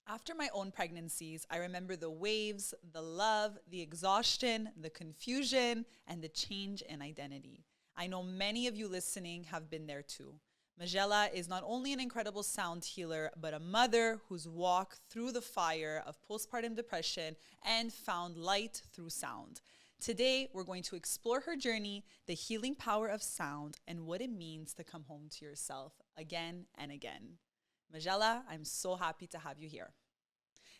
After my own pregnancies, I remember the waves, the love, the exhaustion, the confusion, and the change in identity. I know many of you listening have been there too. Magela is not only an incredible sound healer, but a mother who's walked through the fire of postpartum depression and found light through sound. Today, we're going to explore her journey, the healing power of sound, and what it means to come home to yourself again and again. Magela, I'm so happy to have you here.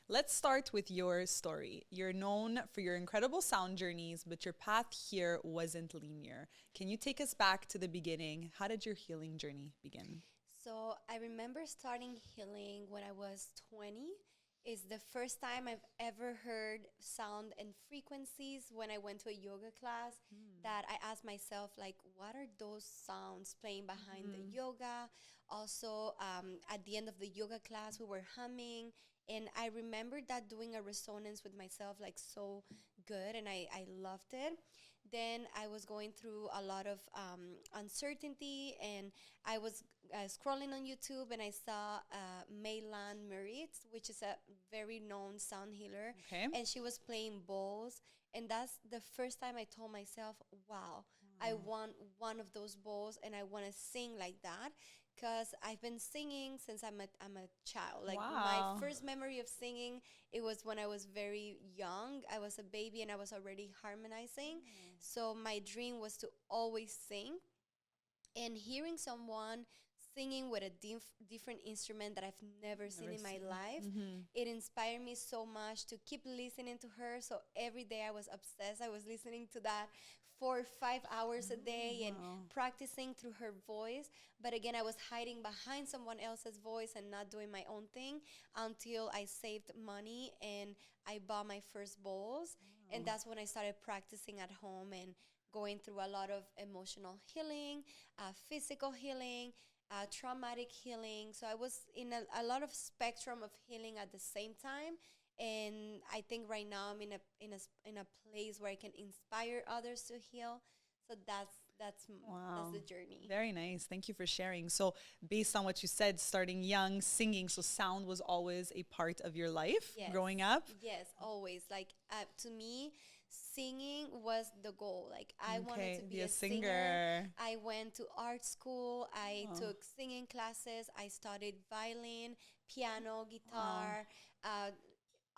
Let's start with your story. You're known for your incredible sound journeys, but your path here wasn't linear. Can you take us back to the beginning? How did your healing journey begin? So I remember starting healing when I was 20. Is the first time I've ever heard sound and frequencies when I went to a yoga class that I asked myself, like, what are those sounds playing behind the yoga? Also, at the end of the yoga class, we were humming. And I remember that doing a resonance with myself, like, so good. And I loved it. Then I was going through a lot of uncertainty, and I was scrolling on YouTube, and I saw Maylan Meritz, which is a very known sound healer, Okay. and she was playing bowls, and that's the first time I told myself, wow, I want one of those bowls, and I want to sing like that. Because I've been singing since I'm a child. Like, my Wow. first memory of singing, it was when I was very young. I was a baby and I was already harmonizing. So my dream was to always sing. And hearing someone singing with a different instrument that I've never seen in my life, it inspired me so much to keep listening to her. So every day I was obsessed. I was listening to that 4 or 5 hours a day and Wow. practicing through her voice. But again, I was hiding behind someone else's voice and not doing my own thing until I saved money and I bought my first bowls. And that's when I started practicing at home and going through a lot of emotional healing, physical healing, traumatic healing. So I was in a lot of spectrum of healing at the same time. And I think right now I'm in a place where I can inspire others to heal. So that's Wow. the journey. Very nice. Thank you for sharing. So, based on what you said, starting young, singing, so sound was always a part of your life Yes. growing up. Yes, always. Like, to me, singing was the goal. Like, I wanted Okay, to be be a a singer. singer. I went to art school. I Oh, took singing classes. I studied violin, piano, wow. guitar. Uh,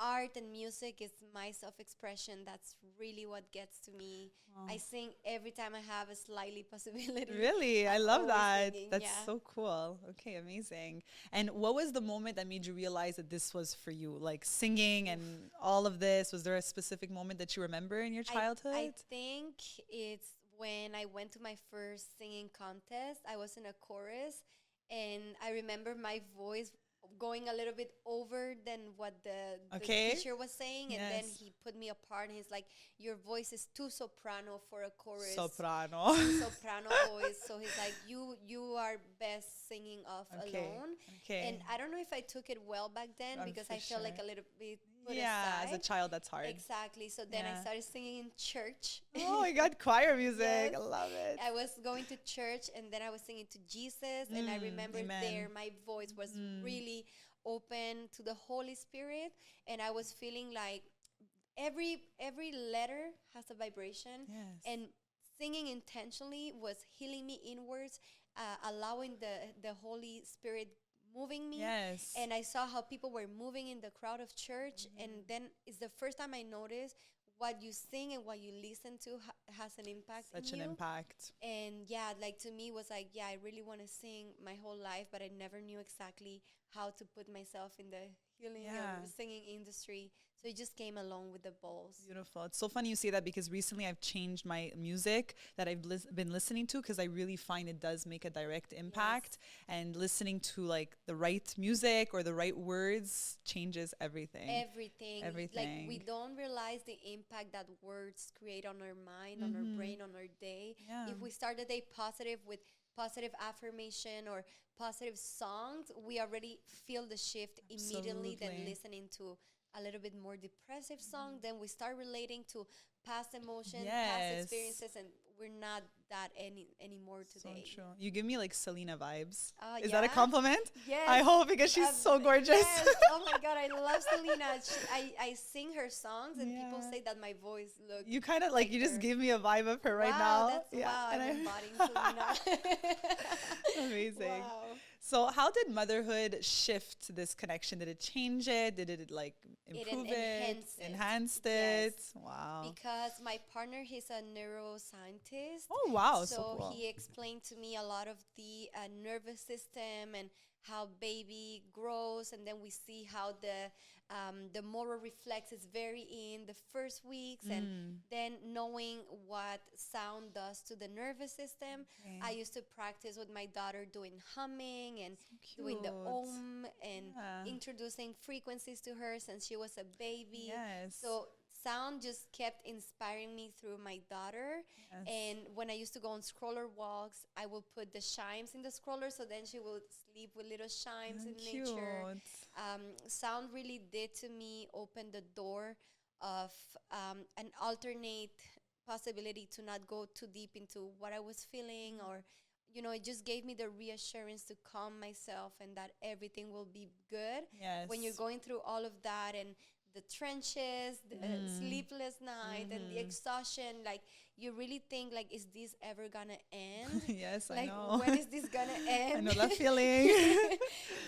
Art and music is my self-expression. That's really what gets to me. Wow. I sing every time I have a slightly possibility. Really? I I'm love always that. singing. That's Yeah. so cool. Okay, amazing. And what was the moment that made you realize that this was for you? Like singing Oof. and all of this, was there a specific moment that you remember in your I childhood? think it's when I went to my first singing contest. I was in a chorus, and I remember my voice going a little bit over than what the Okay. teacher was saying, and then Yes. he put me apart, and he's like, your voice is too soprano for a chorus, Soprano. too soprano voice. So he's like, you are best singing off Okay. alone. And Okay. I don't know if I took it well back then because For I felt sure. like a little bit put Yeah, as a aside. child, that's hard. Exactly. So then I Yeah. started singing in church. Oh my God, choir music. Yes. I love it. I was going to church and then I was singing to Jesus. And I remember there Amen. my voice was Mm, really open to the Holy Spirit. And I was feeling like every letter has a vibration. yes. And singing intentionally was healing me inwards, allowing the Holy Spirit moving me. Yes. And I saw how people were moving in the crowd of church. And then it's the first time I noticed what you sing and what you listen to has an impact Such in an you. impact. And yeah, like to me was like, yeah, I really want to sing my whole life, but I never knew exactly how to put myself in the healing Yeah. or singing industry. So it just came along with the balls. Beautiful. It's so funny you say that because recently I've changed my music that I've been listening to because I really find it does make a direct impact. And listening to like the right music or the right words changes everything. Everything. Like, we Everything. don't realize the impact that words create on our mind, on our Mm-hmm. brain, on our day. Yeah. If we start the day positive with positive affirmation or positive songs, we already feel the shift immediately. Then Absolutely. listening to a little bit more depressive song, then we start relating to past emotion, past Yes. experiences, and we're not that anymore So today. true. You give me like Selena vibes. Is that a Yeah. compliment? I Yes. hope because she's so gorgeous. Yes. Oh my God, I love Selena. I sing her songs, and people Yeah. say that my voice look You kind of like like you just her. give me a vibe of her right Wow, now. that's Yeah. wow. And I'm embodying Selena. Amazing. Wow. So how did motherhood shift this connection? Did it change it? Did it like improve it? Enhanced it. Enhanced Yes. it? Wow. Because my partner, he's a neuroscientist, Oh wow, so so cool. he explained to me a lot of the nervous system and how baby grows, and then we see how the motor reflex is very in the first weeks, and Mm. then knowing what sound does to the nervous system. Okay. I used to practice with my daughter doing humming and So doing the cute. and Yeah. introducing frequencies to her since she was a baby. Yes. So sound just kept inspiring me through my daughter. Yes. And when I used to go on stroller walks, I will put the chimes in the stroller, so then she will sleep with little chimes in Cute. nature. Sound really did to me open the door of an alternate possibility to not go too deep into what I was feeling, or it just gave me the reassurance to calm myself and that everything will be good when you're Yes. going through all of that, and the trenches, the Mm. sleepless night, and the Mm-hmm. exhaustion. Like, you really think, like, is this ever gonna end? Yes, I Like, know. when is this gonna I end? know that feeling.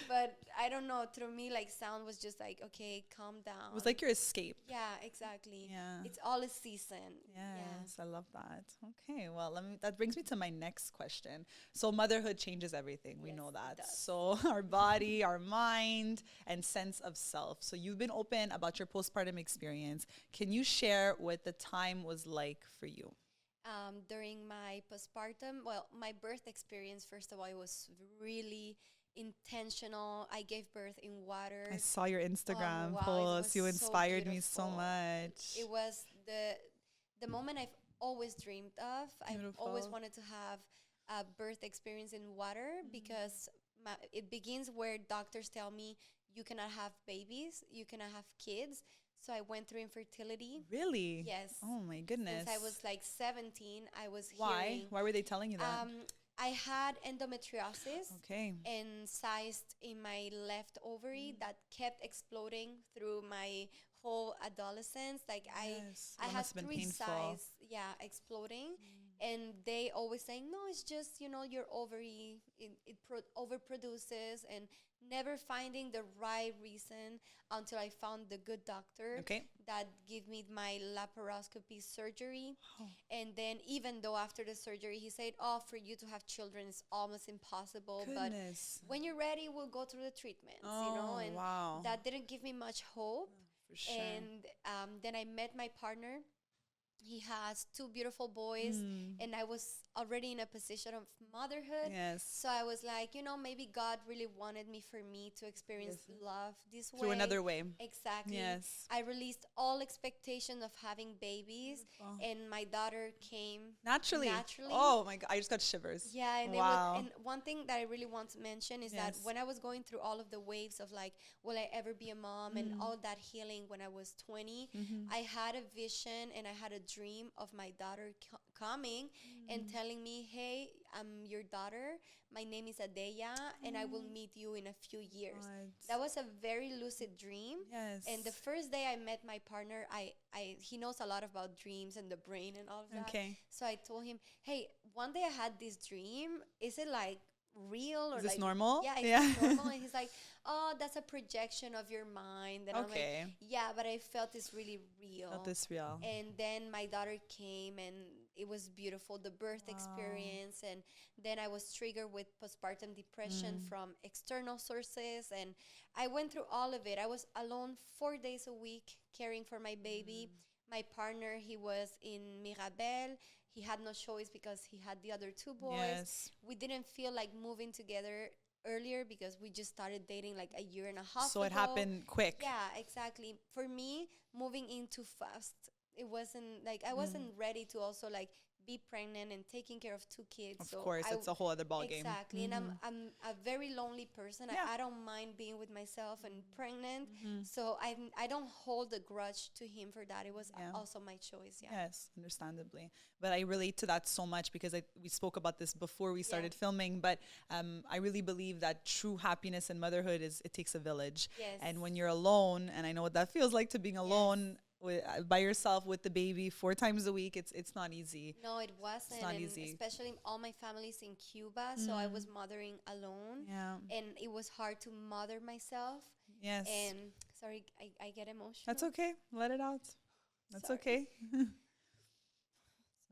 But I don't know. Through me, like, sound was just like, okay, calm It was down. like your escape. Yeah, exactly. Yeah. It's all a season. Yeah. Yes, I love that. Okay, well, that brings me to my next question. So motherhood changes everything. We Yes, know it that. does. So our body, our mind, and sense of self. So you've been open about your postpartum experience. Can you share what the time was like for you? During my postpartum, well, my birth experience, first of all, it was really intentional. I gave birth in I water. saw your Oh Instagram wow, it was post. You so inspired me so beautiful. much. It was the moment I've always dreamed of. I've always Beautiful. wanted to have a birth experience in water, because it begins where doctors tell me you cannot have babies, you cannot have kids. So I went through infertility. Really? Yes. Oh my Since goodness. I was like 17, I was Why? hearing Why were they telling you that? I had endometriosis Okay. and cyst in my left ovary that kept exploding through my whole adolescence. Like, Yes. I That had must have been three painful. cysts, yeah, exploding. And they always saying, no, it's just, your ovary, overproduces, and never finding the right reason until I found the good doctor Okay. that gave me my laparoscopy surgery. Oh, And then, even though after the surgery, he said, oh, for you to have children is almost impossible. But goodness. when you're ready, we'll go through the treatments, Oh, and wow. that didn't give me much hope. For sure. And then I met my partner. He has two beautiful boys, and I was already in a position of motherhood. Yes. So I was like, maybe God really wanted me for me to experience Yes. love this way. Through another way. Exactly. Yes. I released all expectation of having babies, Beautiful. and my daughter came Naturally. naturally. Oh my God. I just got shivers. Yeah, and Wow. and one thing that I really want to mention is that Yes. when I was going through all of the waves of, like, will I ever be a mom, and all that healing when I was 20, I had a vision and I had a dream of my daughter coming and telling me, hey, I'm your daughter. My name is Adeya, and I will meet you in a few years. God. That was a very lucid dream. Yes. And the first day I met my partner, he knows a lot about dreams and the brain and all of that. Okay. So I told him, hey, one day I had this dream. Is it like real or Is this like normal? Yeah, is Yeah. this normal? And he's like, oh, that's a projection of your mind. And Okay. I'm like, yeah, but I felt it's really real. Felt this real. And then my daughter came, and it was beautiful, the birth experience. And then I was triggered with postpartum depression from external sources. And I went through all of it. I was alone 4 days a week caring for my baby. My partner, he was in Mirabel. He had no choice because he had the other two boys. Yes. We didn't feel like moving together earlier because we just started dating like a year and a half So ago. it happened quick. Yeah, exactly. For me, moving in too fast, it wasn't like I wasn't ready to also like be pregnant and taking care of two kids. Of So course, it's a whole other ball game. exactly, and I'm a very lonely person. Yeah. I don't mind being with myself and pregnant. So I don't hold a grudge to him for that. It was Yeah. also my choice. Yeah. Yes, understandably. But I relate to that so much because we spoke about this before we started filming. But I really believe that true happiness in motherhood it takes a village. Yes. And when you're alone, and I know what that feels like to being alone by yourself with the baby 4 times a week, it's not easy. No, it wasn't. It's not And easy. especially all my family's in Cuba, so I was mothering alone. Yeah. And it was hard to mother myself. Yes. And sorry, I get emotional. That's okay. Let it out. That's Sorry. okay.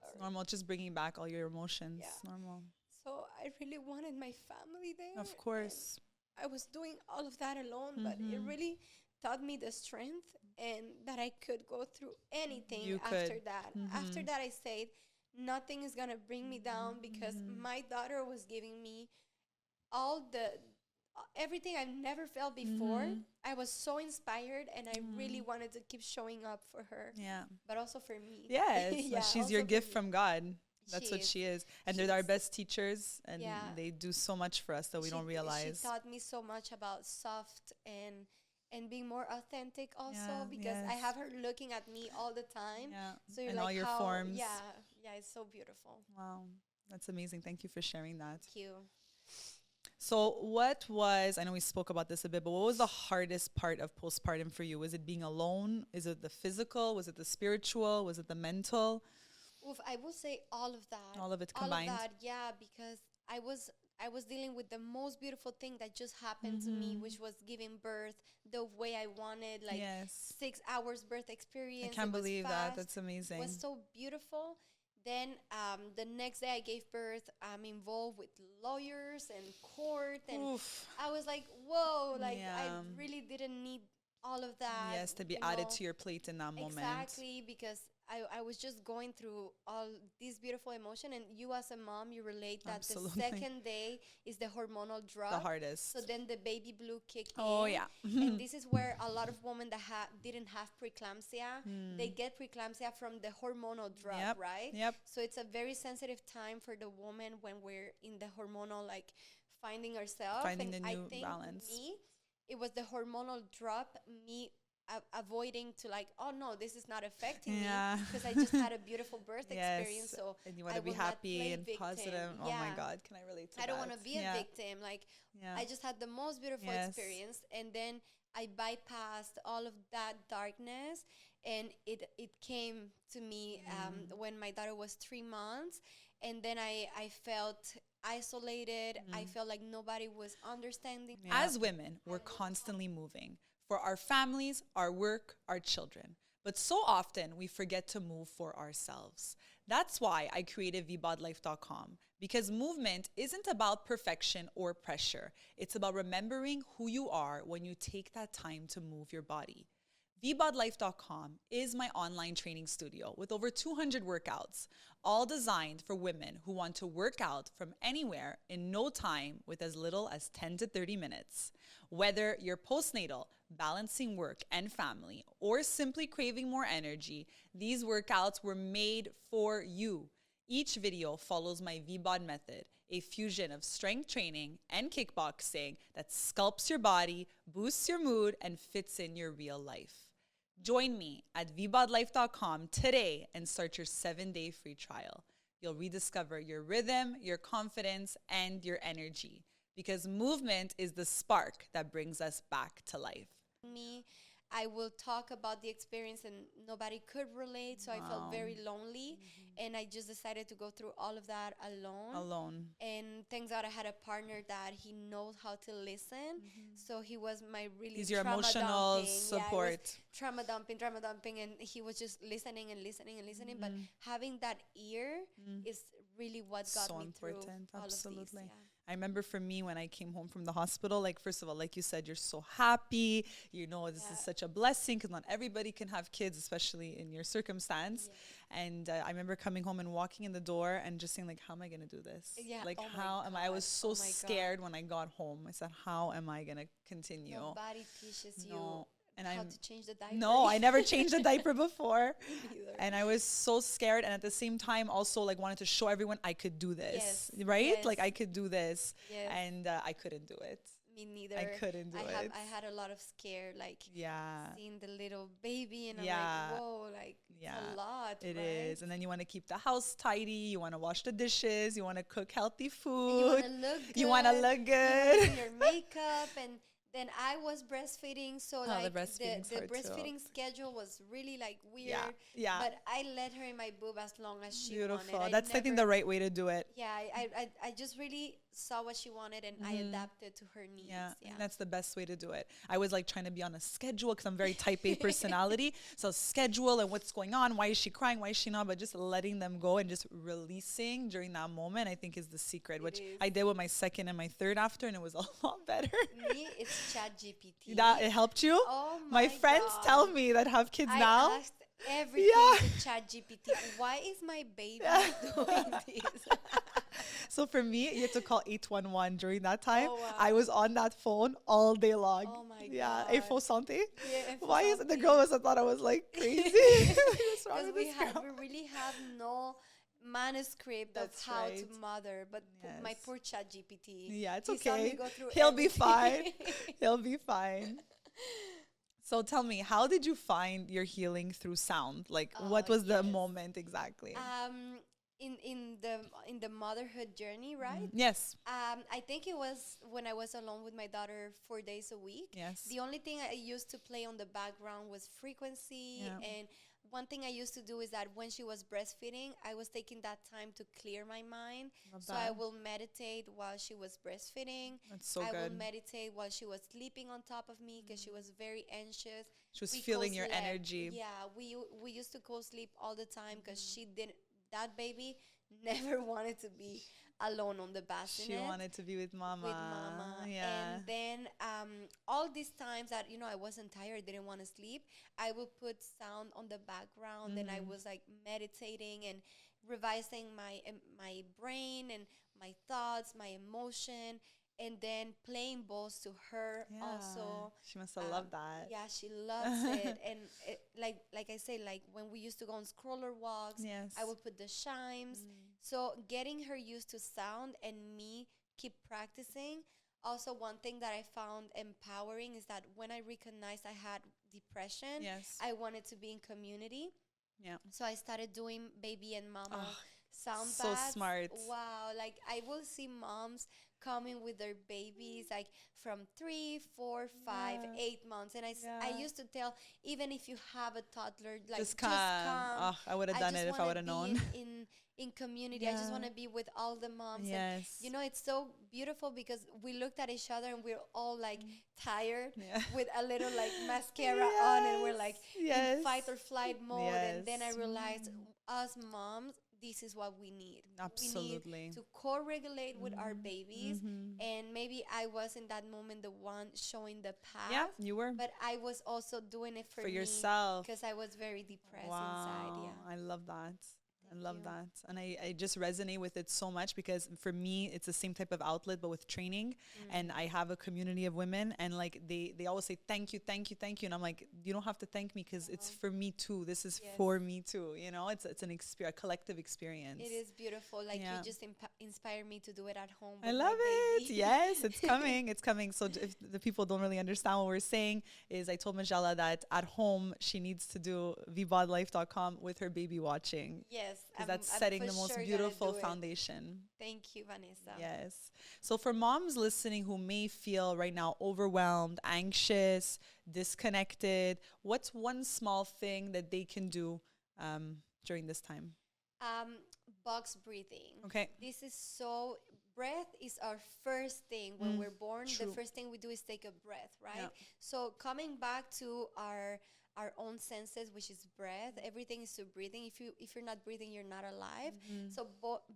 It's Sorry. normal. Just bringing back all your emotions. Yeah. Normal. So I really wanted my family there. Of course. I was doing all of that alone, but it really taught me the strength and that I could go through anything You after could. that. After that, I said, nothing is going to bring me down because my daughter was giving me all everything I've never felt before. I was so inspired and I really wanted to keep showing up for her, Yeah. but also for me. Yes. Yeah, She's your also for gift me. from God. That's She what is. she is. And She they're our is. best teachers and Yeah. they do so much for us that we don't realize. She taught me so much about soft and being more authentic also, Yeah, because I yes. have her looking at me all the time. Yeah. So you're and like, all your how, forms. Yeah, it's so beautiful. Wow. That's amazing. Thank you for sharing that. Thank you. So I know we spoke about this a bit, but what was the hardest part of postpartum for you? Was it being alone? Is it the physical? Was it the spiritual? Was it the mental? Oof, I will say all of that. All of it combined? All of that, yeah, because I was dealing with the most beautiful thing that just happened to me, which was giving birth the way I wanted, like Yes. 6 hours birth experience. I can't It was believe that. fast. That's amazing. It was so beautiful. Then the next day I gave birth, I'm involved with lawyers and court, and Oof. I was like, whoa, like Yeah. I really didn't need all of that. Yes, to be you added know. to your plate in that moment. Exactly, because I was just going through all this beautiful emotion, and you as a mom, you relate that Absolutely. the second day is the hormonal drop. The hardest. So then the baby blue kicked Oh, in. yeah. And this is where a lot of women that didn't have preeclampsia, they get preeclampsia from the hormonal drop, Yep, right? yep. So it's a very sensitive time for the woman when we're in the hormonal, like finding ourselves. Finding and the I new think balance. it was the hormonal drop, me avoiding to like, oh no, this is not affecting Yeah. me because I just had a beautiful birth Yes. experience. So And you want I to be will not happy play and victim. positive. Oh my Yeah. God. Can I relate to that? I don't want to be a Yeah. victim. Like Yeah. I just had the most beautiful Yes. experience, and then I bypassed all of that darkness, and it came to me when my daughter was 3 months, and then I felt isolated. I felt like nobody was understanding. As women, we're constantly moving for our families, our work, our children. But so often we forget to move for ourselves. That's why I created vbodlife.com, because movement isn't about perfection or pressure. It's about remembering who you are when you take that time to move your body. vbodlife.com is my online training studio with over 200 workouts, all designed for women who want to work out from anywhere in no time with as little as 10 to 30 minutes. Whether you're postnatal, balancing work and family, or simply craving more energy, these workouts were made for you. Each video follows my VBOD method, a fusion of strength training and kickboxing that sculpts your body, boosts your mood, and fits in your real life. Join me at vbodlife.com today and start your 7-day free trial. You'll rediscover your rhythm, your confidence, and your energy, because movement is the spark that brings us back to life. Me, I will talk about the experience and nobody could relate, so I felt very lonely, and I just decided to go through all of that alone. And thank God I had a partner that he knows how to listen, so he was my really He's your trauma emotional dumping. support. Yeah, it was trauma dumping, and he was just listening and listening and listening. But having that ear is really what got So me important. through all Absolutely. of these. Yeah. I remember for me when I came home from the hospital, like, first of all, like you said, you're so happy. You know, this is such a blessing because not everybody can have kids, especially in your circumstance. And I remember coming home and walking in the door and just saying, like, how am I going to do this? Yeah. Like, Oh my how am I? I was so God. Oh my God. scared when I got home. I said, how am I going to continue? Nobody teaches you No. And how to change the diaper. no, I never changed a diaper before. Me neither. And I was so scared. And at the same time, also like wanted to show everyone I could do this, Yes, right? yes, Like I could do this. yes. And I couldn't do it. Me neither. I couldn't do it. I had a lot of scare, like Yeah. seeing the little baby, and I'm Yeah. like, whoa, like Yeah. it's a lot, It right? is. And then you want to keep the house tidy. You want to wash the dishes. You want to cook healthy And you want food. to look good. You want to look You wanna good. do your makeup, and then I was breastfeeding, so Oh, the like breastfeeding's the hard too. breastfeeding schedule was really like weird. Yeah. Yeah. But I let her in my boob as long as she Beautiful. wanted. That's, I think, the right way to do it. Yeah, I just really saw what she wanted, and I adapted to her needs. Yeah, I Yeah. think that's the best way to do it. I was like trying to be on a schedule because I'm very type A personality. So schedule and what's going on, why is she crying, why is she not, but just letting them go and just releasing during that moment, I think is the secret, It which is. I did with my second and my third after, and it was a lot better. Me, it's ChatGPT. That it helped you? Oh my my friends God. tell me that have kids I now. asked everything Yeah. to ChatGPT. Why is my baby doing this? So for me, you had to call 811 during that time. Oh, wow. I was on that phone all day long. Oh my Yeah, God. Info Santé. Yeah, Why is it the Santé. girl must have thought I was like crazy? What's wrong Because with we this have, girl? we really have no manuscript That's of how right. to mother, but my Yes. poor ChatGPT. Yeah, it's he saw me okay. go through He'll be everything. fine. He'll be fine. So tell me, how did you find your healing through sound? Like, what Oh, was the yes. moment exactly? In the motherhood journey, right? Yes. I think it was when I was alone with my daughter 4 days a week. Yes. The only thing I used to play on the background was frequency. Yeah. And one thing I used to do is that when she was breastfeeding, I was taking that time to clear my mind. Love So I that. will meditate while she was breastfeeding. That's so I will good. meditate while she was sleeping on top of me because she was very anxious. She was We feeling your co-slept. energy. Yeah, we used to co-sleep all the time because she didn't. That baby never wanted to be alone on the bassinet. She wanted to be with mama. With mama. Yeah. And then all these times that I wasn't tired, didn't want to sleep, I would put sound on the background, and I was like meditating and revising my brain and my thoughts, my emotion, and then playing balls to her also. She must have loved that. Yeah, she loves it. And like I say, like when we used to go on stroller walks, Yes. I would put the chimes. So getting her used to sound and me keep practicing. Also, one thing that I found empowering is that when I recognized I had depression, Yes. I wanted to be in community. Yeah. So I started doing baby and mama sound so baths. smart. Wow. Like I will see moms coming with their babies like from 3, 4, 5, Yeah. 8 months. And I Yeah. used to tell, even if you have a toddler, like Just come. Oh, I would have done it if I would have known. In community. I just Yeah. want to be with all the moms. Yes. And, it's so beautiful because we looked at each other and we're all like tired Yeah. with a little like mascara on, and we're like Yes. in fight or flight mode. And then I Yes. realized us moms, this is what we need. Absolutely. We need to co-regulate with our babies. And maybe I was in that moment the one showing the path. Yeah, you were. But I was also doing it for me yourself. because I was very depressed Wow. inside. Yeah. I love that. I love you. that. And I just resonate with it so much because for me, it's the same type of outlet, but with training. And I have a community of women, and like they always say, thank you, thank you, thank you. And I'm like, you don't have to thank me because it's for me too. This is Yes. for me too. It's an a collective experience. It is beautiful. Like Yeah. you just inspire me to do it at home. I with my love it. baby. Yes, it's coming. It's coming. So if the people don't really understand what we're saying, is I told Magela that at home she needs to do vbodlife.com with her baby watching. Yes. Because that's I'm setting for the most sure gonna beautiful do it. foundation. Thank you, Vanessa. Yes. So for moms listening who may feel right now overwhelmed, anxious, disconnected, what's one small thing that they can do during this time? Box breathing. Okay. This is so. Breath is our first thing when we're born. true. The first thing we do is take a breath, right? Yeah. So coming back to our own senses, which is breath. Everything is through breathing. If you're not breathing, you're not alive. So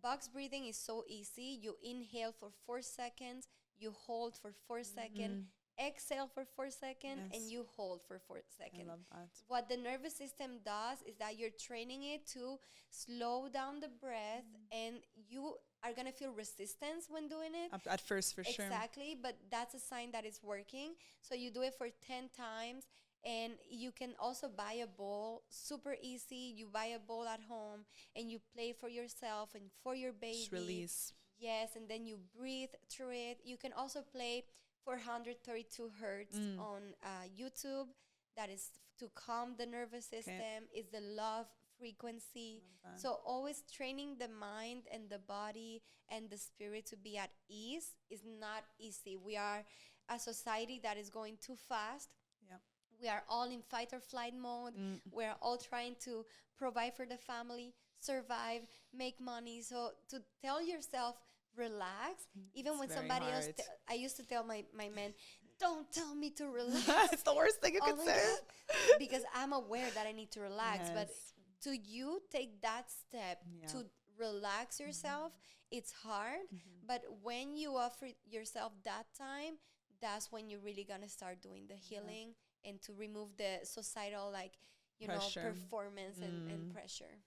box breathing is so easy. You inhale for 4 seconds, you hold for 4 seconds, exhale for 4 seconds, Yes. and you hold for 4 I seconds. love that. What the nervous system does is that you're training it to slow down the breath, and you are going to feel resistance when doing it. At first, for sure. Exactly, but that's a sign that it's working. So you do it for 10 times, And you can also buy a bowl, super easy. You buy a bowl at home and you play for yourself and for your Just baby. release. Yes, and then you breathe through it. You can also play 432 hertz Mm. on YouTube. That is to calm the nervous Okay. system. Is the love frequency. Love that. So always training the mind and the body and the spirit to be at ease is not easy. We are a society that is going too fast. Yeah. We are all in fight or flight mode. Mm. We are all trying to provide for the family, survive, make money. So to tell yourself, relax, even It's when very somebody else, hard. I used to tell my men, don't tell me to relax. It's the worst thing you Oh could my say. God. Because I'm aware that I need to relax. But Yes. to you take that step Yeah. to relax yourself, it's hard. But when you offer yourself that time, that's when you're really gonna start doing the healing and to remove the societal, like, Pressure. performance and pressure.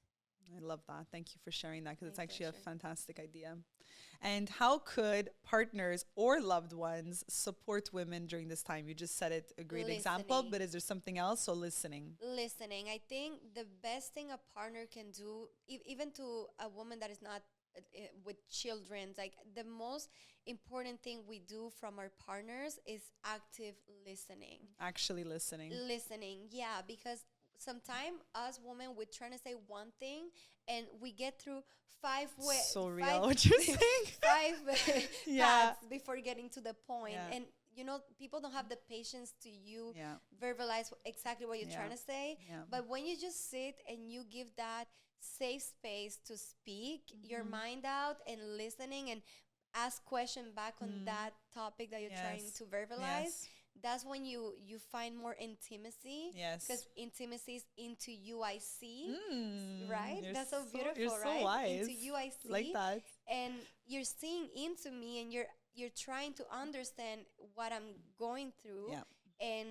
I love that. Thank you for sharing that because My it's actually a pleasure. fantastic idea. And how could partners or loved ones support women during this time? You just said it, a great example, Listening. but is there something else? So listening. Listening. I think the best thing a partner can do, even to a woman that is not with children, like the most important thing we do from our partners is active listening. Actually listening. Listening, yeah, because sometimes us women we're trying to say one thing and we get through five ways, So real what you're saying. five Yeah. paths before getting to the point. Yeah. And people don't have the patience to you Yeah. verbalize exactly what you're Yeah. trying to say. Yeah. But when you just sit and you give that safe space to speak your mind out and listening and ask question back on that topic that you're trying Yes. to verbalize, Yes. that's when you find more intimacy. Yes. Because intimacy is into you I see, right? You're That's so beautiful, you're so right? wise. Into you I see. Like that. And you're seeing into me and you're trying to understand what I'm going through. Yeah. And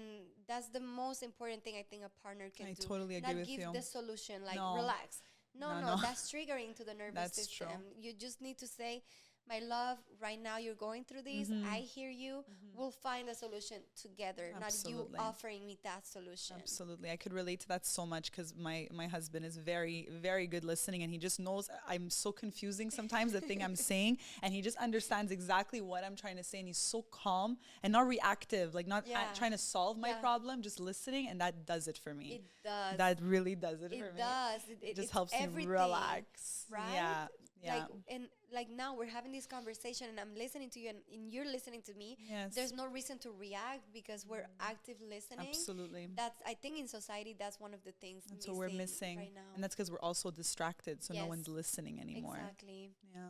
that's the most important thing I think a partner can I do. totally agree Not with give you. the solution, like No. relax. No, No, no, no. that's triggering to the nervous That's system. true. You just need to say, my love, right now you're going through this. I hear you. We'll find a solution together, Absolutely. not you offering me that solution. Absolutely. I could relate to that so much because my husband is very, very good listening and he just knows I'm so confusing sometimes the thing I'm saying and he just understands exactly what I'm trying to say and he's so calm and not reactive, like not Yeah. trying to solve my Yeah. problem, just listening, and that does it for me. It does. That really does it for It me. does. It just it's helps me everything, relax. right? Yeah. Yeah. Like, and like now we're having this conversation and I'm listening to you and you're listening to me. Yes. There's no reason to react because we're active listening. Absolutely. That's, I think in society, that's one of the things That's what we're missing. right now. And that's because we're also distracted, so no Yes. one's listening anymore. Exactly. Yeah.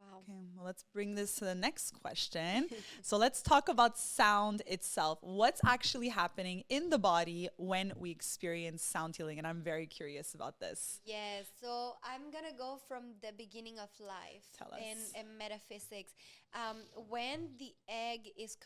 Wow. Okay, well, let's bring this to the next question. So let's talk about sound itself. What's actually happening in the body when we experience sound healing? And I'm very curious about this. Yes, so I'm gonna go from the beginning of life Tell us. and metaphysics. When the egg is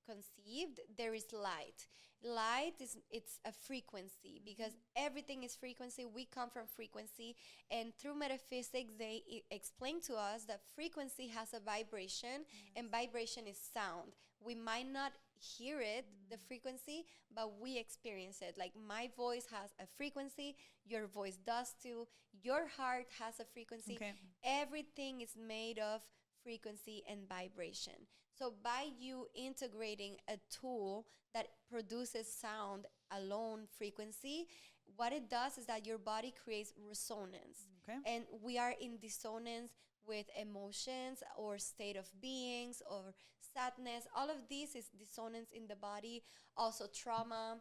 conceived, there is light. Light it's a frequency because everything is frequency. We come from frequency, and through metaphysics, they explain to us that frequency has a vibration, and vibration is sound. We might not hear it, the frequency, but we experience it. Like my voice has a frequency, your voice does too, your heart has a frequency. Okay. Everything is made of frequency and vibration. So by you integrating a tool that produces sound alone frequency, what it does is that your body creates resonance. Okay. And we are in dissonance with emotions or state of beings or sadness. All of this is dissonance in the body. Also trauma.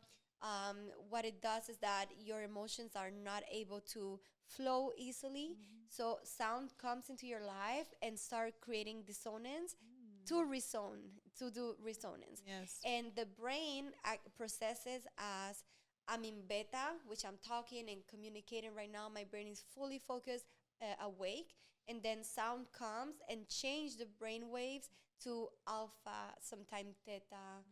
What it does is that your emotions are not able to flow easily. So sound comes into your life and start creating dissonance to do resonance. Yes. And the brain processes as I'm in beta, which I'm talking and communicating right now. My brain is fully focused, awake. And then sound comes and change the brain waves to alpha, sometimes theta.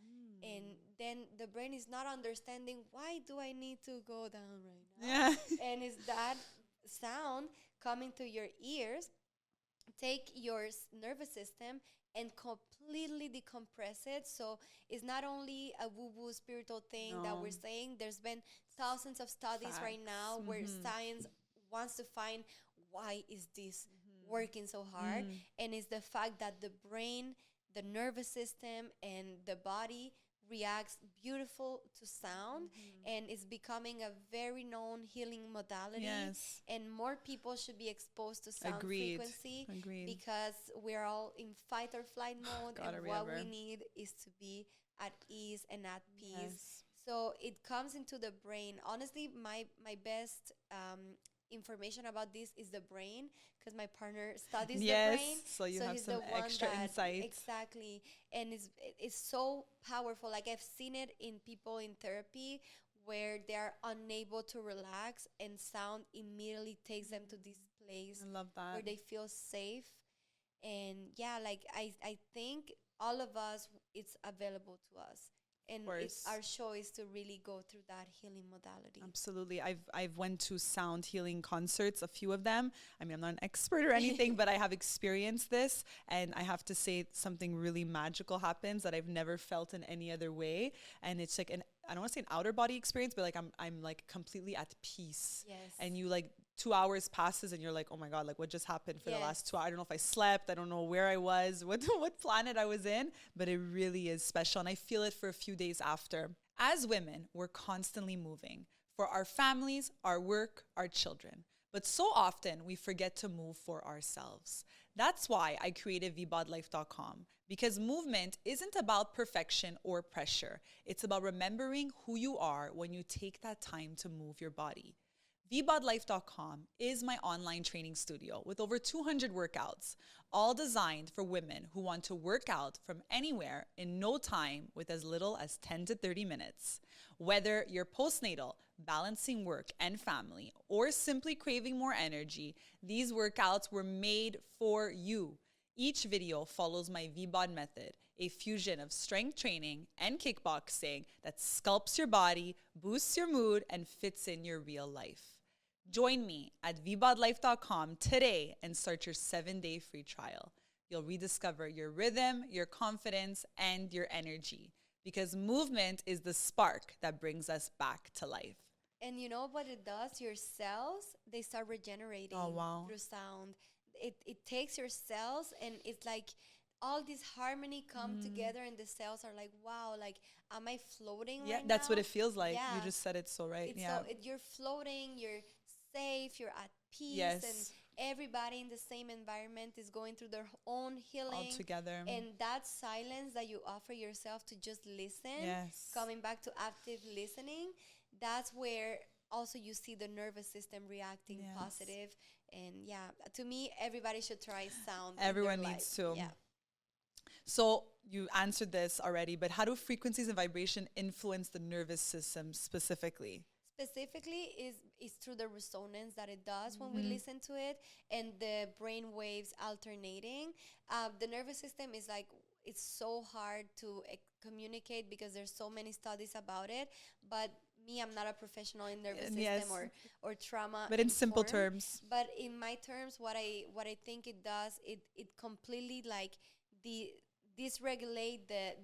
And then the brain is not understanding, why do I need to go down right now? Yeah. And it's that sound coming to your ears, take your nervous system and completely decompress it. So it's not only a woo-woo spiritual thing that No. we're saying. There's been thousands of studies right Facts. now where science wants to find why is this working so hard, and it's the fact that the brain, the nervous system, and the body reacts beautiful to sound, and it's becoming a very known healing modality, Yes. and more people should be exposed to sound Agreed. frequency, Agreed. because we're all in fight or flight mode, Gotta and what remember. we need is to be at ease and at peace. Yes. So it comes into the brain. Honestly, my best information about this is the brain, because my partner studies the Yes. brain. So you have He's some the one extra that insight. exactly, and it's so powerful. Like I've seen it in people in therapy where they're unable to relax, and sound immediately takes them to this place I love where that. they feel safe. And yeah, like I think all of us, it's available to us, and it's Course. our choice to really go through that healing modality. Absolutely. I've went to sound healing concerts, a few of them. I mean, I'm not an expert or anything, but I have experienced this, and I have to say something really magical happens that I've never felt in any other way. And it's like an, I don't want to say an outer body experience, but like I'm like completely at peace. Yes. And you like 2 hours passes and you're like, oh my God, like what just happened for the Yes. last 2 hours? I don't know if I slept. I don't know where I was, what planet I was in, but it really is special. And I feel it for a few days after. As women, we're constantly moving for our families, our work, our children. But so often we forget to move for ourselves. That's why I created vbodlife.com, because movement isn't about perfection or pressure. It's about remembering who you are when you take that time to move your body. vbodlife.com is my online training studio with over 200 workouts, all designed for women who want to work out from anywhere in no time with as little as 10 to 30 minutes. Whether you're postnatal, balancing work and family, or simply craving more energy, these workouts were made for you. Each video follows my VBOD method, a fusion of strength training and kickboxing that sculpts your body, boosts your mood, and fits in your real life. Join me at vbodlife.com today and start your 7-day free trial. You'll rediscover your rhythm, your confidence, and your energy, because movement is the spark that brings us back to life. And you know what it does? Your cells, they start regenerating Oh, wow. through sound. It takes your cells, and it's like all this harmony come together, and the cells are like, wow, like, am I floating Yeah, right that's now? what it feels like. Yeah. You just said it so right. It's Yeah. so you're floating, you're safe, you're at peace, Yes. and everybody in the same environment is going through their own healing. All together. And that silence that you offer yourself to just listen, Yes. coming back to active listening, that's where also you see the nervous system reacting Yes. positive. And yeah, to me, everybody should try sound. in their Everyone life. needs to. Yeah. So you answered this already, but how do frequencies and vibration influence the nervous system specifically? Specifically is through the resonance that it does when we listen to it, and the brain waves alternating. The nervous system is like, it's so hard to communicate because there's so many studies about it, but me, I'm not a professional in nervous system Yes. or trauma, But in simple informed. terms. But in my terms, what I think it does, it completely like the dysregulate the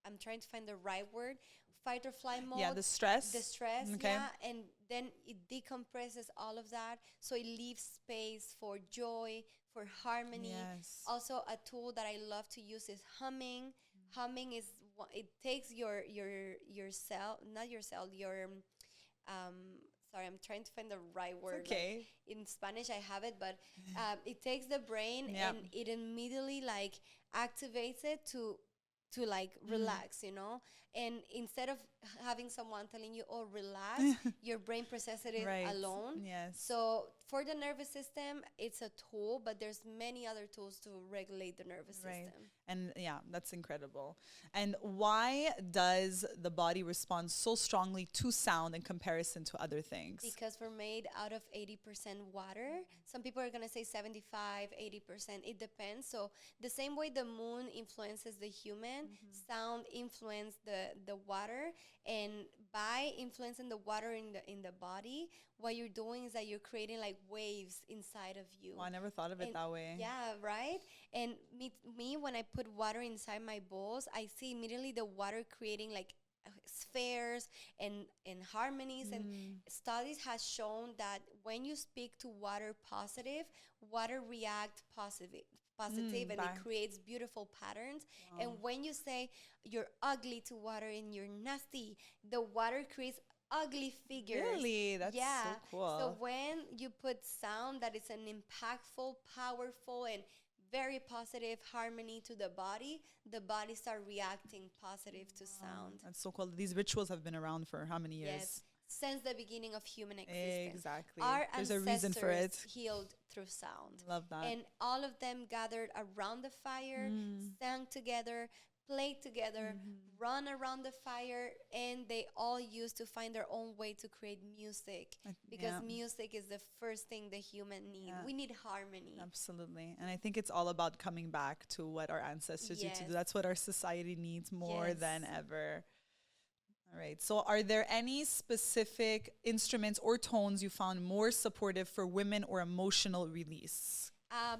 I'm trying to find the right word, fight or flight mode. Yeah, the stress. The stress, Okay. yeah, and then it decompresses all of that, so it leaves space for joy, for harmony. Yes. Also, a tool that I love to use is humming. Humming is it takes your cell, not your cell, your sorry, I'm trying to find the right word. Okay. Like, in Spanish, I have it, but it takes the brain Yep. and it immediately like activates it to like relax, you know. And instead of having someone telling you, "Oh, relax," your brain processes it Right. alone. Yes. So for the nervous system, it's a tool, but there's many other tools to regulate the nervous Right. system. And yeah, that's incredible. And why does the body respond so strongly to sound in comparison to other things? Because we're made out of 80% water. Some people are going to say 75, 80%. It depends. So the same way the moon influences the human, sound influences the water, and by influencing the water in the body, what you're doing is that you're creating like waves inside of you. Well, I never thought of it And that way. yeah, right. And me, when I put water inside my bowls, I see immediately the water creating like spheres and harmonies. And studies has shown that when you speak to water positive, water react positive, and Back. it creates beautiful patterns. And when you say you're ugly to water and you're nasty, the water creates ugly figures. Really? That's so cool. So when you put sound that is an impactful, powerful, and very positive harmony to the body start reacting positive to sound. That's so cool. These rituals have been around for how many years? Yes, since the beginning of human existence. Exactly. Our There's a reason for it. healed through sound. Love that. And all of them gathered around the fire, sang together, played together, run around the fire, and they all used to find their own way to create music, because music is the first thing the human need. We need harmony. Absolutely. And I think it's all about coming back to what our ancestors used to do. That's what our society needs more than ever. All right. So are there any specific instruments or tones you found more supportive for women or emotional release?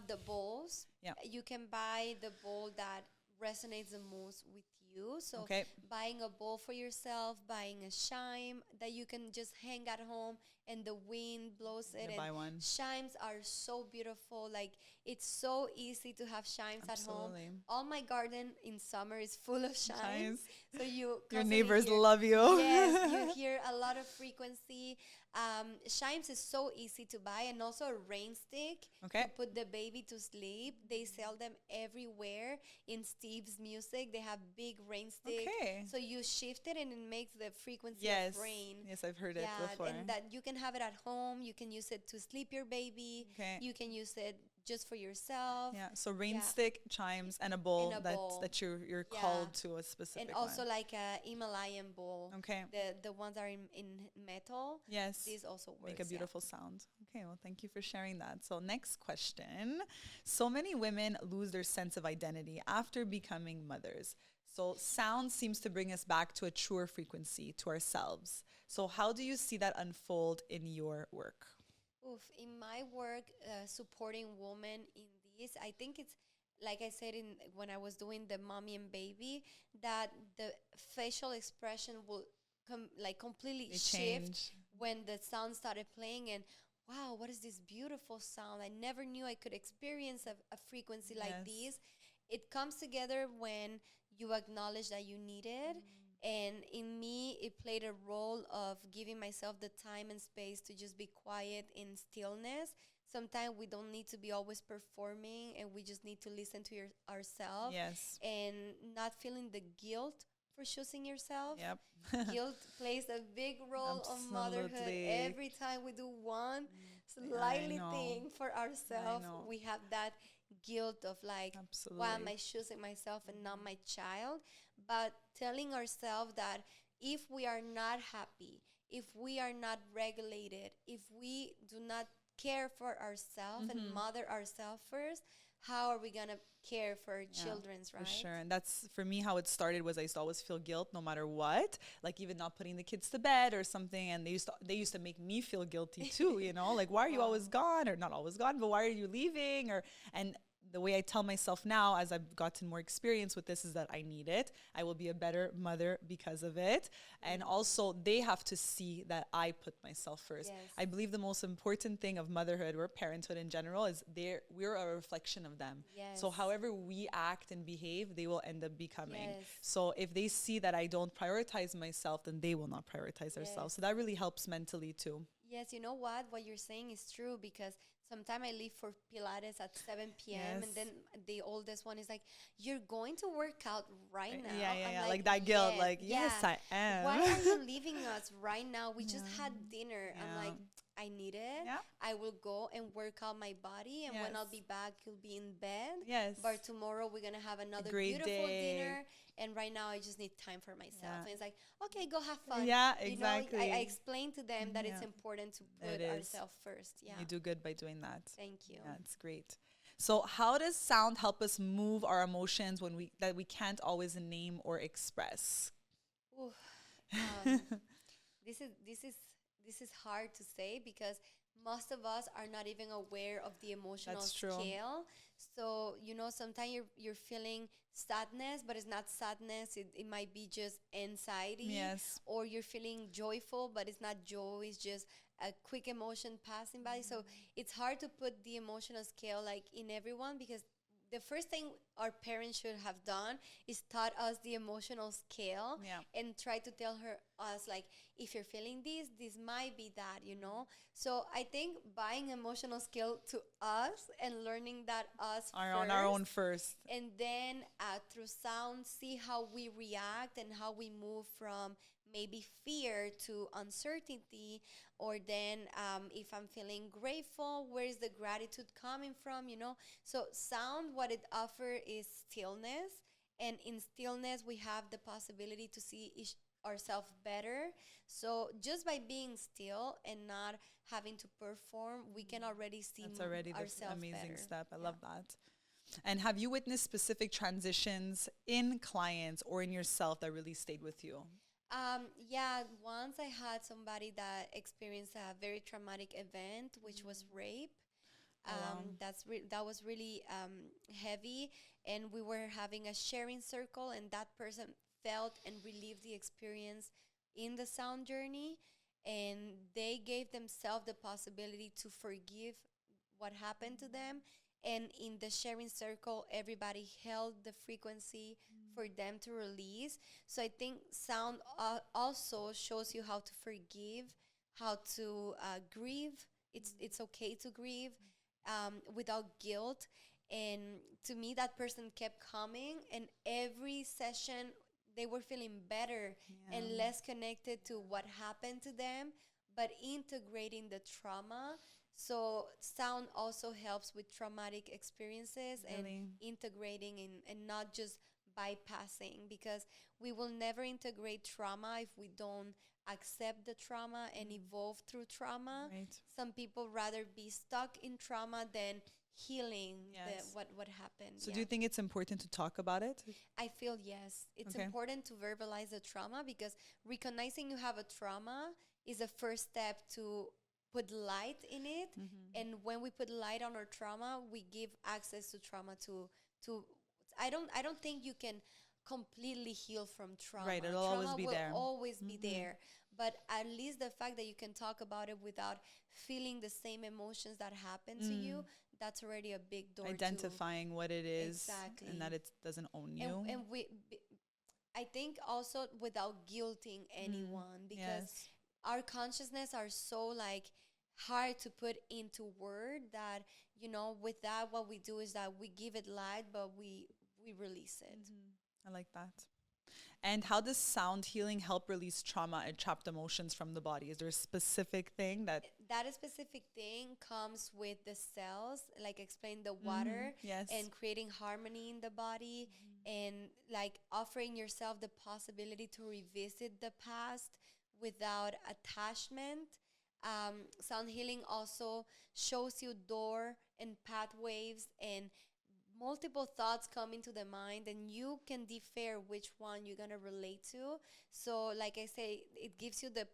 The bowls. Yeah. You can buy the bowl that resonates the most with you. So buying a bowl for yourself, buying a chime that you can just hang at home and the wind blows it. And buy one. Chimes are so beautiful. Like, it's so easy to have chimes at home. All my garden in summer is full of chimes. So your neighbors love you. Yes, you hear a lot of frequency. Chimes is so easy to buy, and also a rain stick to put the baby to sleep. They sell them everywhere. In Steve's Music, they have big rain sticks. So you shift it and it makes the frequency of rain. Yes, I've heard it before. And that you can have it at home. You can use it to sleep your baby. You can use it just for yourself. Yeah, so rain stick, chimes, and a bowl, that you're called to a specific and also like a Himalayan bowl. The ones that are in metal. Yes. These also work. Make a beautiful sound. Okay, well, thank you for sharing that. So next question. So many women lose their sense of identity after becoming mothers. So sound seems to bring us back to a truer frequency, to ourselves. So how do you see that unfold in your work? In my work, supporting women in this, I think it's, like I said when I was doing the mommy and baby, that the facial expression will completely shift when the sound started playing. And wow, what is this beautiful sound? I never knew I could experience a frequency like this. It comes together when you acknowledge that you need it. And in me, it played a role of giving myself the time and space to just be quiet in stillness. Sometimes we don't need to be always performing, and we just need to listen to ourselves. And not feeling the guilt for choosing yourself. Guilt plays a big role of motherhood. Every time we do one slightly thing for ourselves, we have that guilt of like, why am I choosing myself and not my child? But telling ourselves that if we are not happy, if we are not regulated, if we do not care for ourselves and mother ourselves first, how are we going to care for our children's, right? For sure. And that's, for me, how it started was I used to always feel guilt no matter what, like even not putting the kids to bed or something. And they used to make me feel guilty too, you know, like, why are you always gone? Or not always gone, but why are you leaving? And the way I tell myself now, as I've gotten more experience with this, is that I need it. I will be a better mother because of it. And also, they have to see that I put myself first. I believe the most important thing of motherhood or parenthood in general is we're a reflection of them. So however we act and behave, they will end up becoming. So if they see that I don't prioritize myself, then they will not prioritize themselves. So that really helps mentally too. Yes, you know what? What you're saying is true, because sometimes I leave for Pilates at 7 p.m. and then the oldest one is like, you're going to work out right now. I'm like that guilt, like, yes, I am. Why are you leaving us right now? We just had dinner. I'm like, I need it. I will go and work out my body, and when I'll be back, you'll be in bed. But tomorrow we're going to have another beautiful dinner. And right now I just need time for myself. And it's like, okay, go have fun. Exactly. You know, I explain to them that it's important to put ourselves first. You do good by doing that. Thank you. Yeah, it's great. So how does sound help us move our emotions that we can't always name or express? Um, this is this is this is hard to say because most of us are not even aware of the emotional That's true. scale. So sometimes you're feeling sadness, but it's not sadness. It might be just anxiety, Yes. or you're feeling joyful, but it's not joy. It's just a quick emotion passing by. So it's hard to put the emotional scale like in everyone, because the first thing our parents should have done is taught us the emotional scale Yeah. and try to tell her us like, if you're feeling this might be that. So I think buying emotional skill to us and learning that us Are on our first, own first. and then through sound see how we react and how we move from maybe fear to uncertainty, or then if I'm feeling grateful, where is the gratitude coming from. So sound, what it offers is stillness, and in stillness we have the possibility to see ourselves better. So just by being still and not having to perform, we can already see That's already the ourselves amazing better. step. I Yeah. love that. And have you witnessed specific transitions in clients or in yourself that really stayed with you? Yeah, once I had somebody that experienced a very traumatic event, which was rape. Oh, wow. That was really heavy, and we were having a sharing circle, and that person felt and relived the experience in the sound journey, and they gave themselves the possibility to forgive what happened to them. And in the sharing circle, everybody held the frequency for them to release. So I think sound also shows you how to forgive, how to grieve. It's okay to grieve without guilt. And to me, that person kept coming, and every session they were feeling better and Yeah. less connected to what happened to them, but integrating the trauma. So sound also helps with traumatic experiences and Really? integrating and not just bypassing, because we will never integrate trauma if we don't accept the trauma and evolve through trauma. Right. Some people rather be stuck in trauma than healing Yes. what happened. So Yeah. do you think it's important to talk about it? I feel yes. It's Okay. important to verbalize the trauma, because recognizing you have a trauma is a first step to put light in it. And when we put light on our trauma, we give access to trauma to I don't think you can completely heal from trauma. Right, it'll always Trauma be will there. always be there. But at least the fact that you can talk about it without feeling the same emotions that happen to you, that's already a big door to Identifying what it is and that exactly. it doesn't own and you. and I think also without guilting anyone, because Yes. our consciousness are so like hard to put into word that with that what we do is that we give it light, but we release it. I like that. And how does sound healing help release trauma and trapped emotions from the body? Is there a specific thing that That specific thing comes with the cells, like explain the water yes. and creating harmony in the body, and like offering yourself the possibility to revisit the past without attachment. Sound healing also shows you door and pathways, and multiple thoughts come into the mind, and you can defer which one you're gonna relate to. So like I say, it gives you the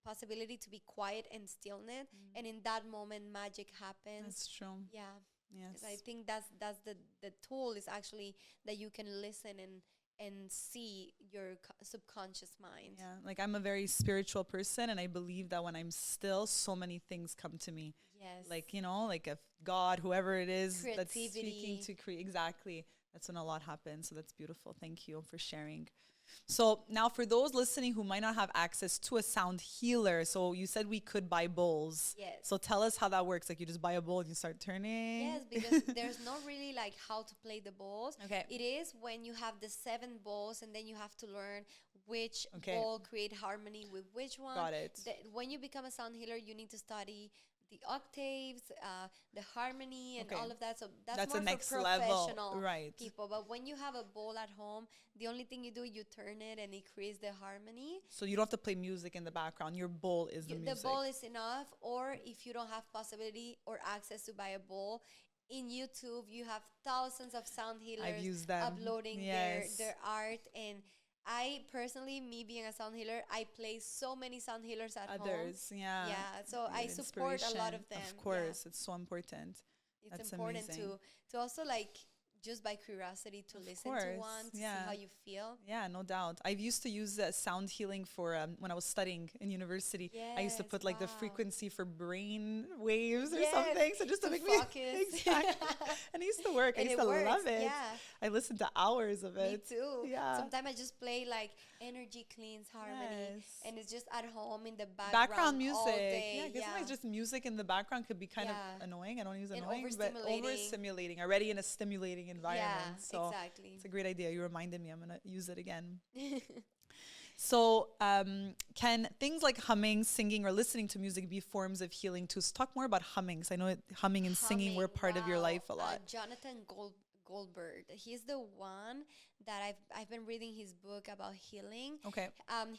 possibility to be quiet and stillness, and in that moment magic happens. That's true. Yeah. Yes. I think that's the tool is actually that you can listen and see your subconscious mind. Yeah. Like I'm a very spiritual person and I believe that when I'm still, so many things come to me. Yes. Like, like if God, whoever it is that's speaking Creativity. to create, exactly. That's when a lot happens. So that's beautiful. Thank you for sharing. So now for those listening who might not have access to a sound healer, so you said we could buy bowls. Yes. So tell us how that works. Like you just buy a bowl and you start turning. Yes, because there's not really like how to play the balls. Okay. It is when you have the 7 balls, and then you have to learn which Okay. ball create harmony with which one. Got it. When you become a sound healer, you need to study the octaves, the harmony, and Okay. all of that. So that's That's more the next for level. professional Right. people. But when you have a bowl at home, the only thing you do, you turn it, and it creates the harmony. So you don't have to play music in the background. Your bowl is the music. The bowl is enough. Or if you don't have possibility or access to buy a bowl, in YouTube you have thousands of sound healers I've used them. uploading Yes. their art, and I personally, me being a sound healer, I play so many sound healers at home. Others, yeah. Yeah, so You I get support a lot inspiration. of them. Of Yeah, course, it's so important. it's That's important amazing. to also like just by curiosity to Of listen to course, one to see yeah. how you feel. Yeah, no doubt. I used to use sound healing for when I was studying in university. I used to Yes, put like the wow. frequency for brain waves or Yes, something, so just to to make me focus. exactly. And it used to work. I And used it to works. love it. Yeah, I listened to hours of me it. too. Yeah. Sometimes I just play like energy cleans harmony Yes. and it's just at home in the Background background all music. Yeah, day. because Yeah. sometimes just music in the background could be kind of Yeah. annoying. I don't use And annoying, but overstimulating. overstimulating, already in a stimulating Yeah, environment. So exactly. it's a great idea. You reminded me. I'm going to use it again. So, can things like humming, singing, or listening to music be forms of healing too? So talk more about humming, 'cause I know humming and singing were Humming, part of your wow. life a lot. Jonathan Goldberg. He's the one that I've been reading his book about healing. Okay.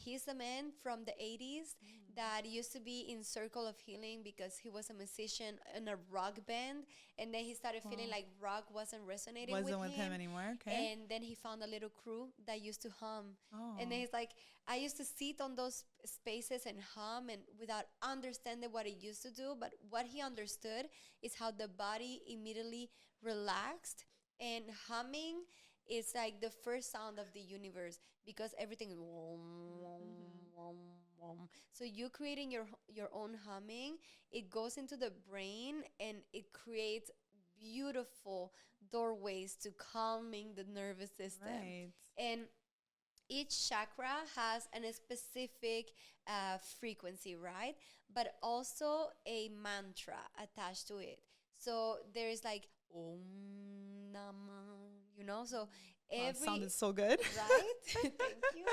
He's a man from the 80s that used to be in Circle of Healing because he was a musician in a rock band, and then he started feeling like rock wasn't resonating Wasn't with with him him. anymore. Okay. And then he found a little crew that used to hum. Oh. And then he's like, I used to sit on those spaces and hum and without understanding what it used to do. But what he understood is how the body immediately relaxed. And humming is like the first sound of the universe because everything is wom, wom, wom, wom. So you creating your own humming, it goes into the brain and it creates beautiful doorways to calming the nervous system. Right. And each chakra has a specific frequency, right? But also a mantra attached to it. So there's like Om Nama, So Wow, it every sounded so good. right. Thank you.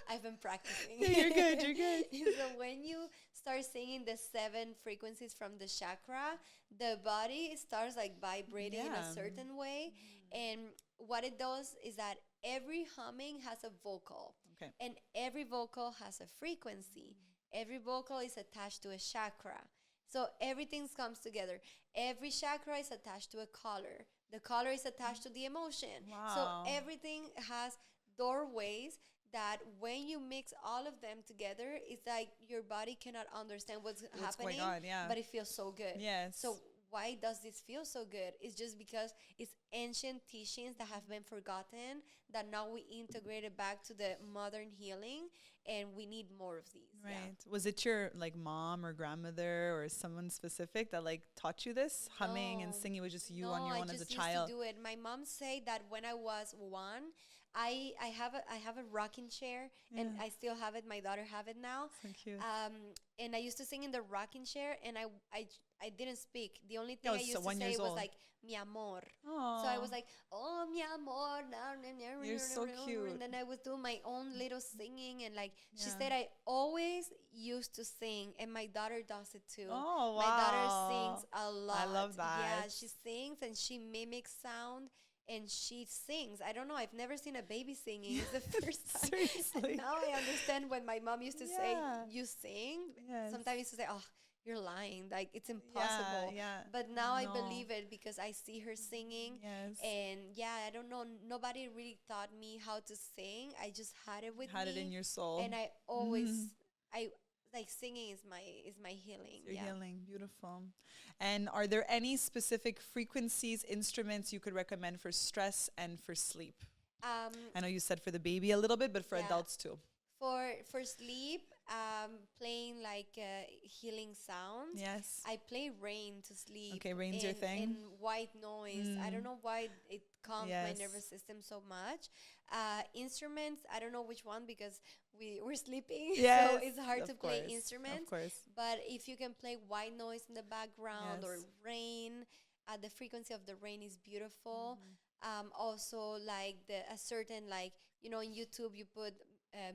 I've been practicing. You're good. You're good. So when you start singing the 7 frequencies from the chakra, the body starts like vibrating in a Yeah. certain way. And what it does is that every humming has a vocal. Okay. And every vocal has a frequency. Every vocal is attached to a chakra. So everything comes together. Every chakra is attached to a color. The color is attached to the emotion. Wow. So everything has doorways that when you mix all of them together, it's like your body cannot understand what's happening, going on, yeah. but it feels so good. Yes. So why does this feel so good? It's just because it's ancient teachings that have been forgotten that now we integrate it back to the modern healing, and we need more of these. Right. Yeah. Was it your like mom or grandmother or someone specific that like taught you this? Humming and No. singing was just you No, on your I own as a just child? used to do it. My mom said that when I was 1, I have a rocking chair, and Yeah. I still have it. My daughter have it now. So cute. And I used to sing in the rocking chair, and I didn't speak. The only thing Yeah, I so used to 1 say years was old. like mi amor. Oh. So I was like, oh mi amor, You're so cute. and then I was doing my own little singing, and like she Yeah. said, I always used to sing, and my daughter does it too. Oh, My daughter wow. sings a lot. love Yeah, that. she sings and she mimics sound and she sings. I don't know. I've never seen a baby singing. It's the first time. Seriously. Now I understand when my mom used to say, Yeah. "You sing." Yes. Sometimes I used to say, "Oh, you're lying. Like it's impossible." Yeah. But now I No. believe it because I see her singing. Yes. And yeah, I don't know. Nobody really taught me how to sing. I just had it with Had me. it in your soul. And I always, I like singing is my healing. You're Yeah. healing. Beautiful. And are there any specific frequencies, instruments you could recommend for stress and for sleep? Um, I know you said for the baby a little bit, but for Yeah. adults too. for sleep, playing like healing sounds. Yes. I play rain to sleep. Okay, rain's your thing? In white noise. I don't know why it calms my Yes. nervous system so much. Instruments, I don't know which one because we're sleeping. Yes, So it's hard of to play course, instruments. of course. But if you can play white noise in the background or Yes. rain, the frequency of the rain is beautiful. Mm-hmm. Also like a certain like in YouTube you put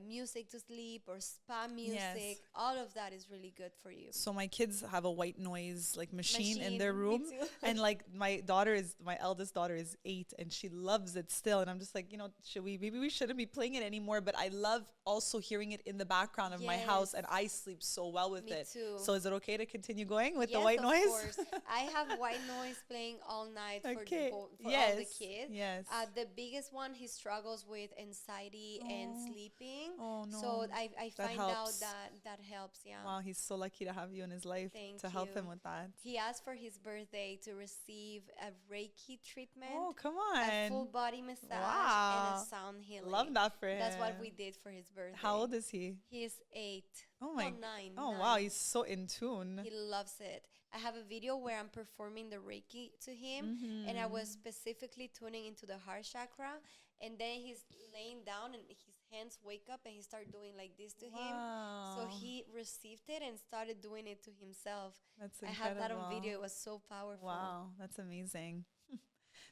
music to sleep or spa Yes. music. All of that is really good for you. So my kids have a white noise like machine in Machine, their me room, too. and like my eldest daughter is 8, and she loves it still. And I'm just like, should we maybe we shouldn't be playing it anymore? But I love also hearing it in the background of my house, Yes, and I sleep so well with me it. too. So is it okay to continue going with the Yes, white of noise? course. I have white noise playing all night for Okay. for all the Yes. kids. Yes. The biggest one, he struggles with anxiety and Oh. sleeping. Oh So no. I That find out helps. that that helps. Yeah. Wow, he's so lucky to have you in his life Thank to help you. him with that. He asked for his birthday to receive a Reiki treatment, Oh, come a full on. body massage, and a Wow. sound Love healing. that for That's what him. we did for his How birthday. old is he? He is 8. Oh No, my. nine. Oh wow, Nine. he's so in tune. He loves it. I have a video where I'm performing the Reiki to him, and I was Mm-hmm. specifically tuning into the heart chakra. And then he's laying down, and his hands wake up, and he started doing like this to him. So Wow. he received it and started doing it to himself. That's I have that on incredible. video. It was so powerful. Wow, that's amazing.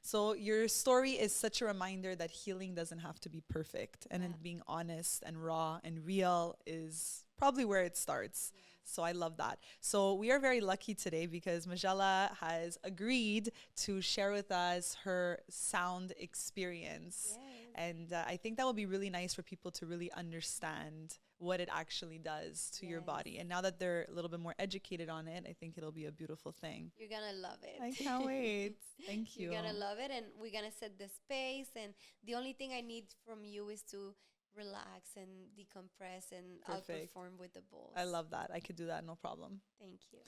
So your story is such a reminder that healing doesn't have to be perfect, and Yeah. then being honest and raw and real is probably where it starts. So I love that. So we are very lucky today because Magela has agreed to share with us her sound experience. Yes. And I think that would be really nice for people to really understand what it actually does to your Yes. body. And now that they're a little bit more educated on it, I think it'll be a beautiful thing. You're gonna love it. I can't wait. Thank You're you. gonna love it, and we're gonna set the space. And the only thing I need from you is to relax and decompress, and I'll Perfect. perform with the balls. I love that. I could do that, no problem. Thank you.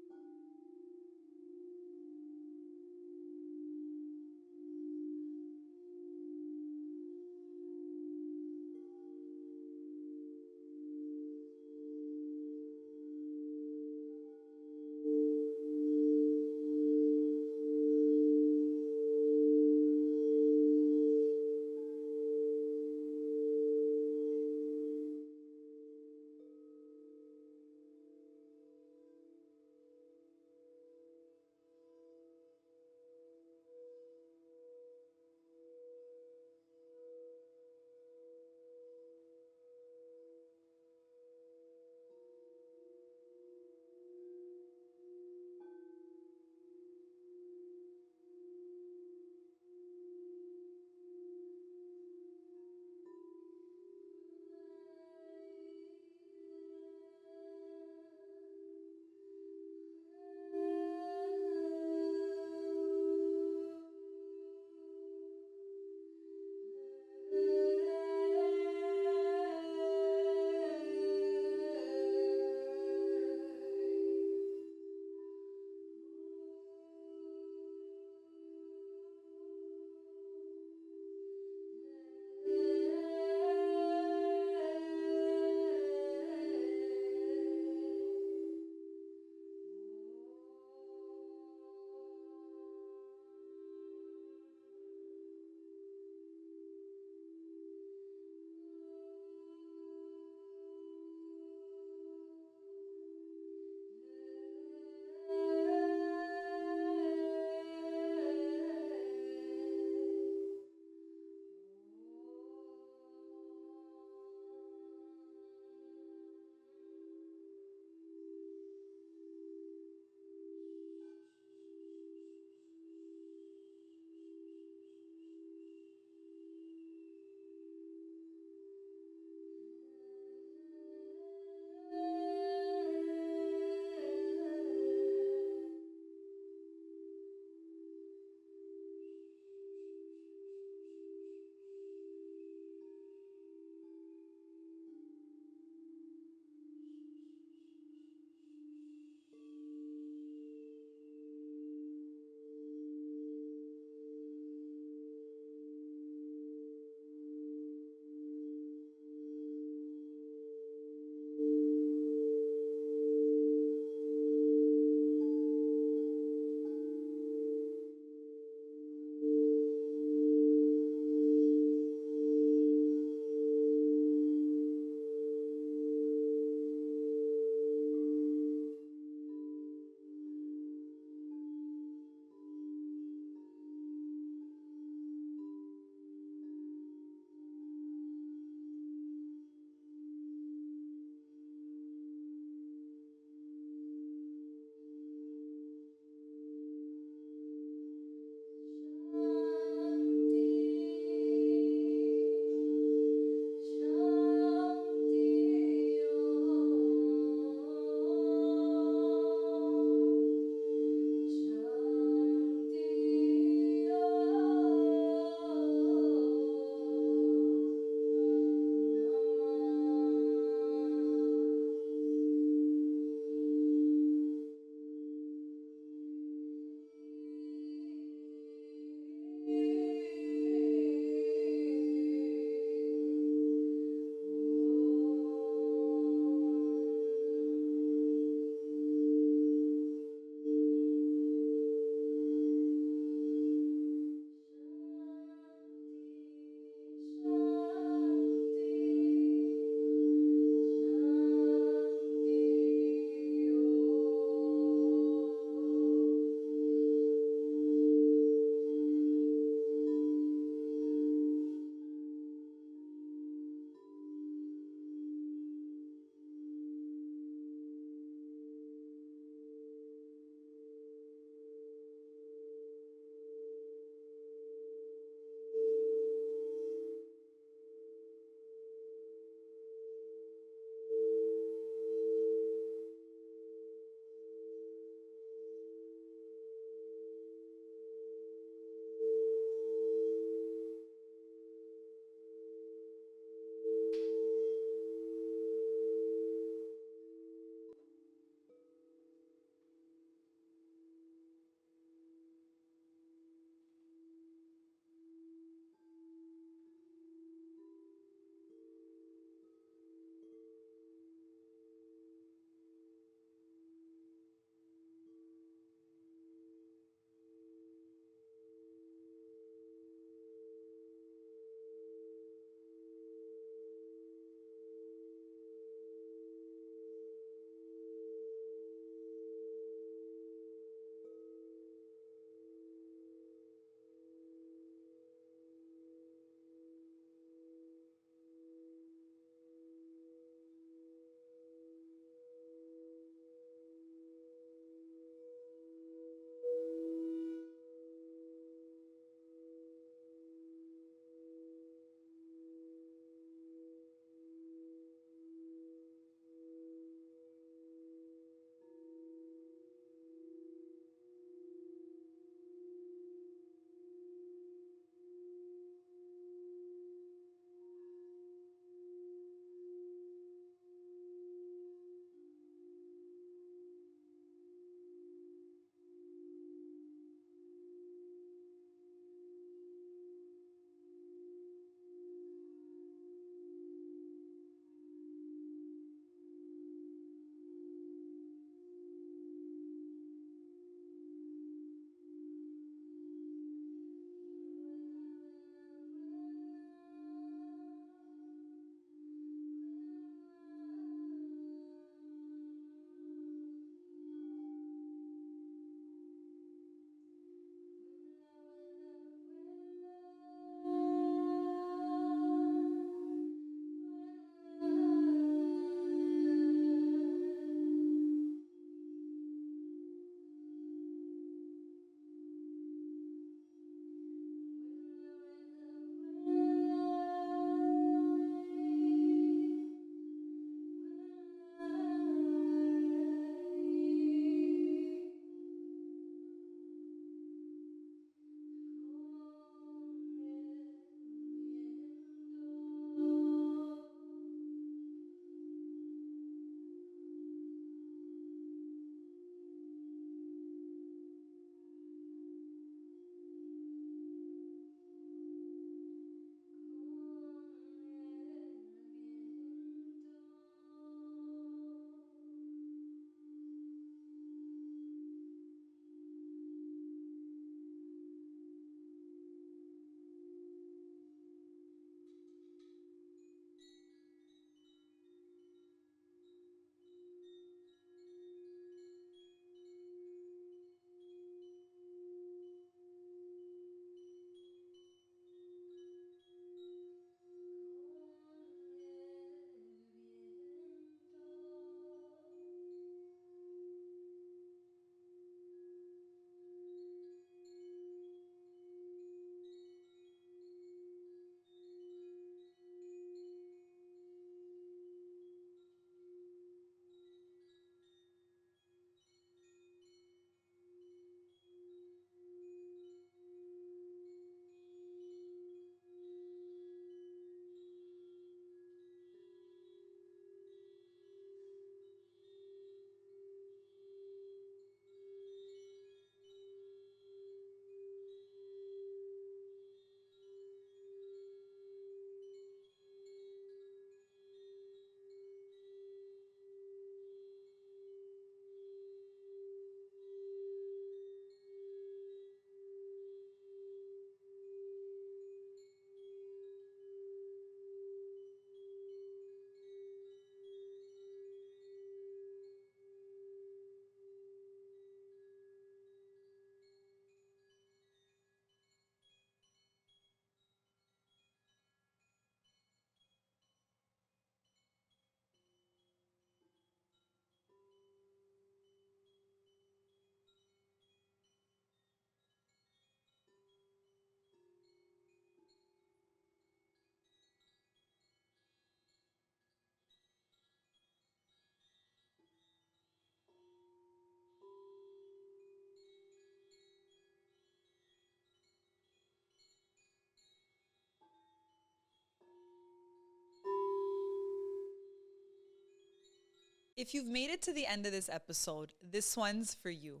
If you've made it to the end of this episode, this one's for you.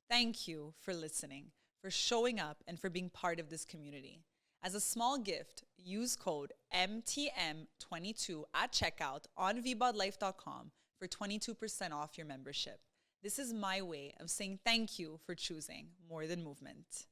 Thank you for listening, for showing up, and for being part of this community. As a small gift, use code MTM22 at checkout on vbodlife.com for 22% off your membership. This is my way of saying thank you for choosing more than movement.